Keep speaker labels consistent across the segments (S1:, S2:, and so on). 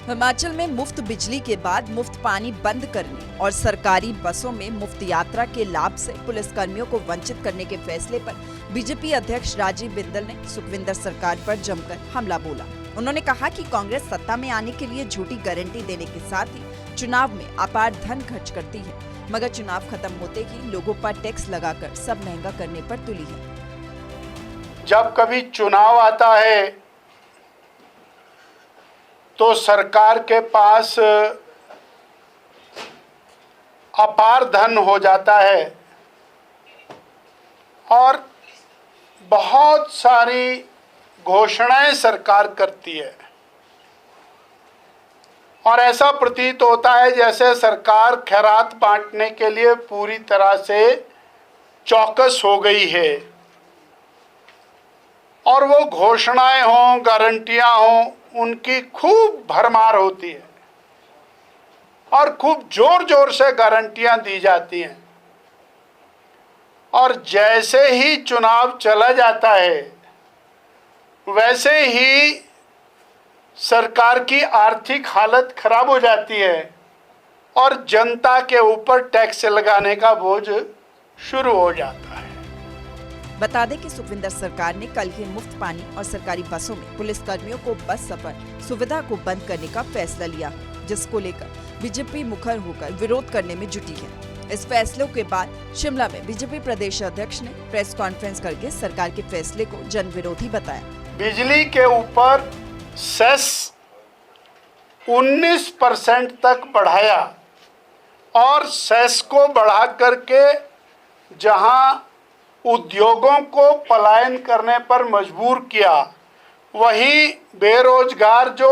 S1: हिमाचल में मुफ्त बिजली के बाद मुफ्त पानी बंद करने और सरकारी बसों में मुफ्त यात्रा के लाभ से पुलिसकर्मियों को वंचित करने के फैसले पर बीजेपी अध्यक्ष राजीव बिंदल ने सुखविंदर सरकार पर जमकर हमला बोला। उन्होंने कहा कि कांग्रेस सत्ता में आने के लिए झूठी गारंटी देने के साथ ही चुनाव में अपार धन खर्च करती है, मगर चुनाव खत्म होते ही लोगों पर टैक्स लगाकर सब महंगा करने पर तुली है।
S2: जब कभी चुनाव आता है तो सरकार के पास अपार धन हो जाता है और बहुत सारी घोषणाएं सरकार करती है और ऐसा प्रतीत होता है जैसे सरकार खैरात बांटने के लिए पूरी तरह से चौकस हो गई है और वो घोषणाएं हों, गारंटियां हों, उनकी खूब भरमार होती है और खूब जोर जोर से गारंटियां दी जाती हैं और जैसे ही चुनाव चला जाता है वैसे ही सरकार की आर्थिक हालत खराब हो जाती है और जनता के ऊपर टैक्स लगाने का बोझ शुरू हो जाता है।
S1: बता दें कि सुखविंदर सरकार ने कल ही मुफ्त पानी और सरकारी बसों में पुलिसकर्मियों को बस सफर सुविधा को बंद करने का फैसला लिया, जिसको लेकर बीजेपी मुखर होकर विरोध करने में जुटी है। इस फैसले के बाद शिमला में बीजेपी प्रदेश अध्यक्ष ने प्रेस कॉन्फ्रेंस करके सरकार के फैसले को जन विरोधी बताया।
S2: बिजली के ऊपर सेस 19% तक बढ़ाया और सेस को बढ़ा करके जहां उद्योगों को पलायन करने पर मजबूर किया, वहीं बेरोजगार जो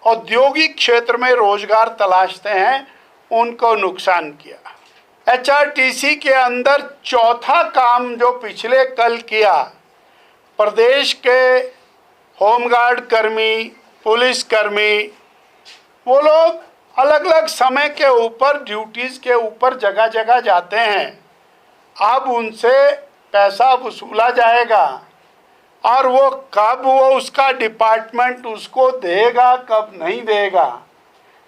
S2: औद्योगिक क्षेत्र में रोजगार तलाशते हैं उनको नुकसान किया। एचआरटीसी के अंदर चौथा काम जो पिछले कल किया, प्रदेश के होमगार्ड कर्मी, पुलिस कर्मी, वो लोग अलग अलग समय के ऊपर ड्यूटीज़ के ऊपर जगह जगह जाते हैं। अब उनसे पैसा वसूला जाएगा और वो कब वो उसका डिपार्टमेंट उसको देगा, कब नहीं देगा।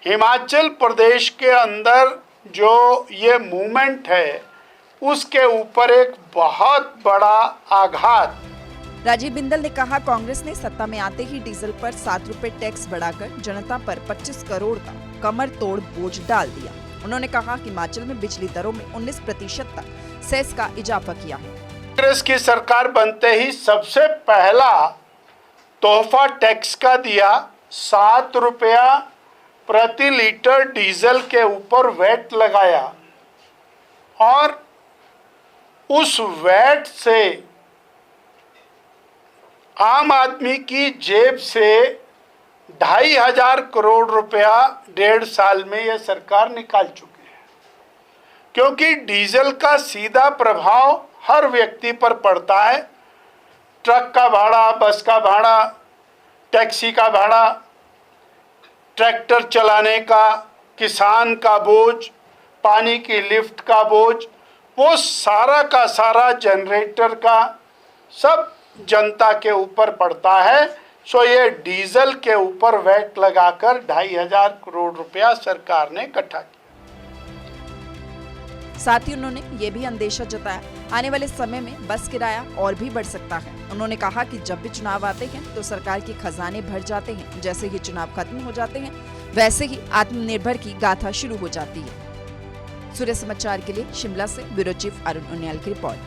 S2: हिमाचल प्रदेश के अंदर जो ये मूवमेंट है उसके ऊपर एक बहुत बड़ा आघात।
S1: राजीव बिंदल ने कहा, कांग्रेस ने सत्ता में आते ही डीजल पर 7 रुपए टैक्स बढ़ाकर जनता पर 25 करोड़ का कमर तोड़ बोझ डाल दिया। उन्होंने कहा कि हिमाचल में बिजली दरों में 19% तक सेस का इजाफा किया है।
S2: कांग्रेस की सरकार बनते ही सबसे पहला तोहफा टैक्स का दिया, 7 रुपया प्रति लीटर डीजल के ऊपर वैट लगाया और उस वैट से आम आदमी की जेब से 2,500 करोड़ रुपया 1.5 साल में यह सरकार निकाल चुकी है, क्योंकि डीजल का सीधा प्रभाव हर व्यक्ति पर पड़ता है। ट्रक का भाड़ा, बस का भाड़ा, टैक्सी का भाड़ा, ट्रैक्टर चलाने का, किसान का बोझ, पानी की लिफ्ट का बोझ, वो सारा का सारा जनरेटर का सब जनता के ऊपर पड़ता है। सो ये डीजल के ऊपर वैट लगाकर 2,500 करोड़ रुपया सरकार ने इकट्ठा किया।
S1: साथ ही उन्होंने ये भी अंदेशा जताया, आने वाले समय में बस किराया और भी बढ़ सकता है। उन्होंने कहा कि जब भी चुनाव आते हैं तो सरकार के खजाने भर जाते हैं, जैसे ही चुनाव खत्म हो जाते हैं वैसे ही आत्मनिर्भर की गाथा शुरू हो जाती है। सूर्य समाचार के लिए शिमला से ब्यूरो चीफ अरुण उनियाल की रिपोर्ट।